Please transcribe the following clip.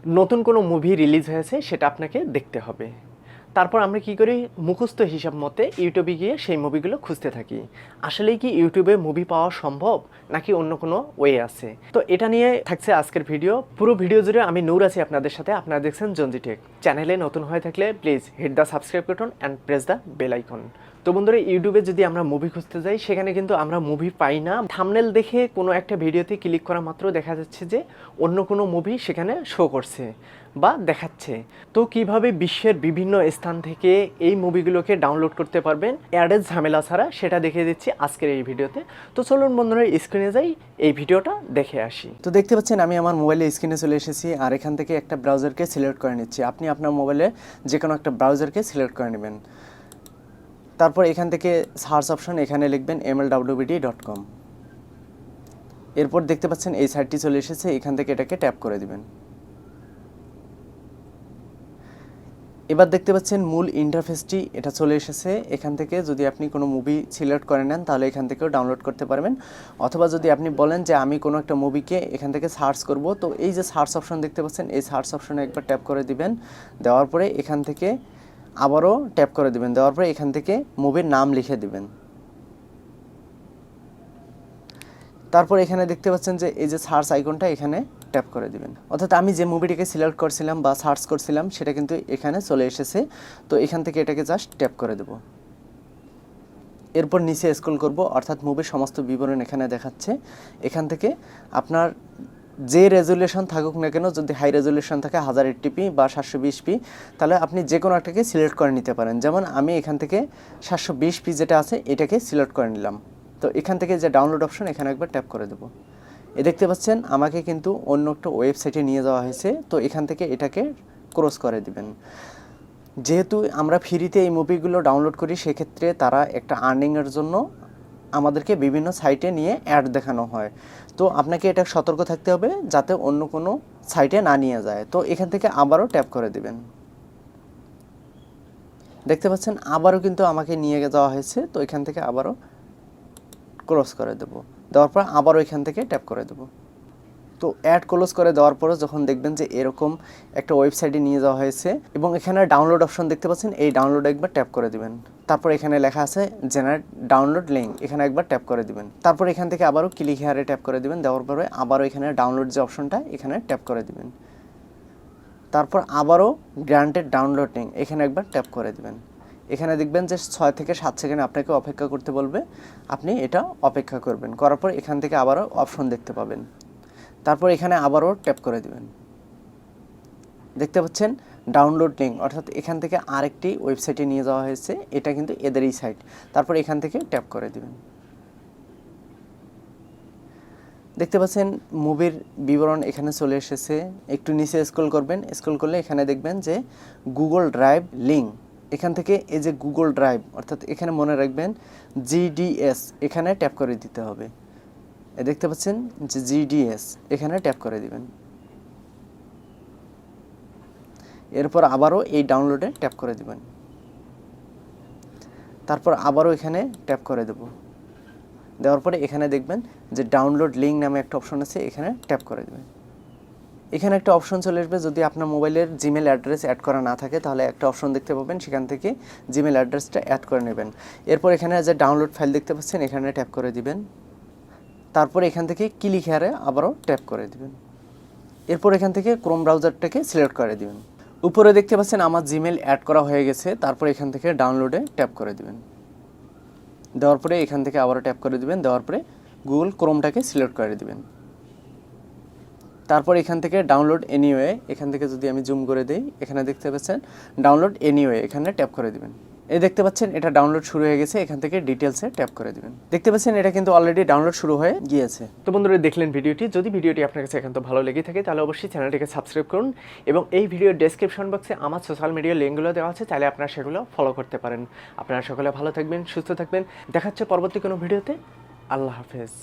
নতুন কোনো movie release হয়েছে সেটা আপনাকে দেখতে হবে। তারপর আমরা কি করি, মুখস্থ হিসাব মতে ইউটিউবে গিয়ে সেই মুভিগুলো খুঁজতে থাকি। আসলেই কি ইউটিউবে মুভি পাওয়া সম্ভব, নাকি অন্য কোনো ওয়ে আছে? তো এটা নিয়ে থাকছে আজকের ভিডিও। পুরো ভিডিও জুড়ে আমি নূর আছি আপনাদের সাথে। আপনারা দেখছেন জঞ্জি টেক। চ্যানেলে নতুন হয়ে থাকলে please hit the subscribe button and press the bell icon. তো বন্ধুরা, ইউটিউবে যদি আমরা মুভি খুঁজতে যাই সেখানে কিন্তু আমরা মুভি পাই না। থাম্বনেল দেখে কোনো একটা ভিডিওতে ক্লিক করা মাত্র দেখা যাচ্ছে যে অন্য কোনো মুভি সেখানে শো করছে বা দেখাচ্ছে। তো কিভাবে বিশ্বের বিভিন্ন স্থান থেকে এই মুভিগুলোকে ডাউনলোড করতে পারবেন অ্যাডের ঝামেলা ছাড়া, সেটা দেখিয়ে দিচ্ছি আজকের এই ভিডিওতে। তো চলুন বন্ধুরা, স্ক্রিনে যাই, এই ভিডিওটা দেখে আসি। তো দেখতে পাচ্ছেন আমি আমার মোবাইলে স্ক্রিনে চলে এসেছি, আর এখান থেকে একটা ব্রাউজারকে সিলেক্ট করে নিচ্ছি। আপনি আপনার মোবাইলে যে কোনো একটা ব্রাউজারকে সিলেক্ট করে নেবেন। তারপর এখান থেকে সার্চ অপশন, এখানে লিখবেন mlwbd.com। এরপর দেখতে পাচ্ছেন এই সাইটটি চলে এসেছে, এখান থেকে এটাকে ট্যাপ করে দিবেন। এবার দেখতে পাচ্ছেন মূল ইন্টারফেসটি এটা চলে এসেছে। এখান থেকে যদি আপনি কোনো মুভি সিলেক্ট করে নেন তাহলে এখান থেকেও ডাউনলোড করতে পারবেন, অথবা যদি আপনি বলেন যে আমি কোনো একটা মুভিকে এখান থেকে সার্চ করব, তো এই যে সার্চ অপশন দেখতে পাচ্ছেন, এই সার্চ অপশনে একবার ট্যাপ করে দিবেন। দেওয়ার পরে এখান থেকে আবারও ট্যাপ করে দিবেন। দেওয়ার পরে এখান থেকে মুভির নাম লিখে দিবেন। তারপর এখানে দেখতে পাচ্ছেন যে এই যে সার্চ আইকনটা, এখানে ট্যাপ করে দিবেন। অর্থাৎ আমি যে মুভিটিকে সিলেক্ট করছিলাম বা সার্চ করছিলাম সেটা কিন্তু এখানে চলে এসেছে। তো এখান থেকে এটাকে জাস্ট ট্যাপ করে দেব। এরপর নিচে স্ক্রল করব, অর্থাৎ মুভির সমস্ত বিবরণ এখানে দেখাচ্ছে। এখান থেকে আপনার যে রেজুলেশন থাকুক না কেন, যদি হাই রেজুলেশন থাকে 1080p বা 720p, তাহলে আপনি যে কোনো একটাকে সিলেক্ট করে নিতে পারেন। যেমন আমি এখান থেকে 720p যেটা আছে এটাকে সিলেক্ট করে নিলাম। তো এখান থেকে যে ডাউনলোড অপশন, এখানে একবার ট্যাপ করে দেবো। দেখতে পাচ্ছেন আমাকে কিন্তু অন্য একটা ওয়েবসাইটে নিয়ে যাওয়া হয়েছে। তো এখান থেকে এটাকে ক্রস করে দিবেন। যেহেতু আমরা ফ্রিতে এই মুভিগুলো ডাউনলোড করি, সেক্ষেত্রে তারা একটা আর্নিংয়ের জন্য আমাদেরকে বিভিন্ন সাইটে নিয়ে অ্যাড দেখানো হয়। তো আপনাকে এটা সতর্ক থাকতে হবে যাতে অন্য কোনো সাইটে না নিয়ে যায়। তো এখান থেকে আবারও ট্যাপ করে দিবেন। দেখতে পাচ্ছেন আবারও কিন্তু আমাকে নিয়ে যাওয়া হয়েছে। তো এখান থেকে আবারও ক্লোজ করে দেব। দেওয়ার পর আবারও এখান থেকে ট্যাপ করে দেব। তো অ্যাড ক্লোজ করে দেওয়ার পরে যখন দেখবেন যে এরকম একটা ওয়েবসাইটে নিয়ে যাওয়া হয়েছে এবং এখানে ডাউনলোড অপশন দেখতে পাচ্ছেন, এই ডাউনলোড একবার ট্যাপ করে দিবেন। তারপর এখানে লেখা আছে জেনারেট ডাউনলোড লিঙ্ক, এখানে একবার ট্যাপ করে দিবেন। তারপর এখান থেকে আবারও ক্লিক হেয়ারে ট্যাপ করে দিবেন। দেওয়ার পরে আবারও এখানে ডাউনলোড যে অপশনটা, এখানে ট্যাপ করে দিবেন। তারপর আবারও গ্রান্টেড ডাউনলোড লিঙ্ক, এখানে একবার ট্যাপ করে দিবেন। এখানে দেখবেন যে 6 থেকে 7 সেকেন্ড আপনাকে অপেক্ষা করতে বলবে, আপনি এটা অপেক্ষা করবেন। করার পর এখান থেকে আবারও অপশন দেখতে পাবেন। তারপর এখানে আবারও ট্যাপ করে দিবেন। দেখতে পাচ্ছেন ডাউনলোড লিঙ্ক, অর্থাৎ এখান থেকে আরেকটি ওয়েবসাইটে নিয়ে যাওয়া হয়েছে। এটা কিন্তু এদেরই সাইট। তারপর এখান থেকে ট্যাপ করে দিবেন। দেখতে পাচ্ছেন মুভির বিবরণ এখানে চলে এসেছে। একটু নিচে স্ক্রল করবেন। স্ক্রল করলে এখানে দেখবেন যে গুগল ড্রাইভ লিঙ্ক, এখান থেকে এই যে গুগল ড্রাইভ, অর্থাৎ এখানে মনে রাখবেন GDS, এখানে ট্যাপ করে দিতে হবে। দেখতে পাচ্ছেন যে GDS, এখানে ট্যাপ করে দিবেন। এরপর আবারও এই ডাউনলোডে ট্যাপ করে দিবেন। তারপর আবারও এখানে ট্যাপ করে দেব। দেওয়ার পরে এখানে দেখবেন যে ডাউনলোড লিঙ্ক নামে একটা অপশন আছে, এখানে ট্যাপ করে দেবেন। এখানে একটা অপশন চলে আসবে, যদি আপনার মোবাইলের জিমেল অ্যাড্রেস অ্যাড করা না থাকে তাহলে একটা অপশন দেখতে পাবেন, সেখান থেকে জিমেল অ্যাড্রেসটা অ্যাড করে নেবেন। এরপর এখানে যে ডাউনলোড ফাইল দেখতে পাচ্ছেন, এখানে ট্যাপ করে দিবেন। তারপর এখান থেকে ক্লিক হেয়ারে আবারও ট্যাপ করে দিবেন। এরপর এখান থেকে ক্রোম ব্রাউজারটাকে সিলেক্ট করে দিবেন। উপরে দেখতে পাচ্ছেন আমার জিমেল অ্যাড করা হয়ে গেছে। তারপর এখান থেকে ডাউনলোডে ট্যাপ করে দিবেন। দেওয়ার পরে এখান থেকে আবারও ট্যাপ করে দিবেন। দেওয়ার পরে গুগল ক্রোমটাকে সিলেক্ট করে দিবেন। তারপর এখান থেকে ডাউনলোড এনিওয়ে, এখান থেকে যদি আমি জুম করে দেই, এখানে দেখতে পাচ্ছেন ডাউনলোড এনিওয়ে, এখানে ট্যাপ করে দিবেন। দেখতে পাচ্ছেন এটা ডাউনলোড শুরু হয়ে গেছে। এখান থেকে ডিটেলসে ট্যাপ করে দিবেন। দেখতে পাচ্ছেন এটা কিন্তু অলরেডি ডাউনলোড শুরু হয়ে গিয়েছে। তো বন্ধুরা, দেখলেন ভিডিওটি। যদি ভিডিওটি আপনার কাছে একান্ত ভালো লেগে থাকে তাহলে অবশ্যই চ্যানেলটিকে সাবস্ক্রাইব করুন, এবং এই ভিডিওর ডেসক্রিপশন বক্সে আমার সোশ্যাল মিডিয়ার লিঙ্কগুলো দেওয়া আছে, চাইলে আপনারা সেগুলো ফলো করতে পারেন। আপনারা সকলে ভালো থাকবেন, সুস্থ থাকবেন। দেখা হচ্ছে পরবর্তী কোনো ভিডিওতে। আল্লাহ হাফেজ।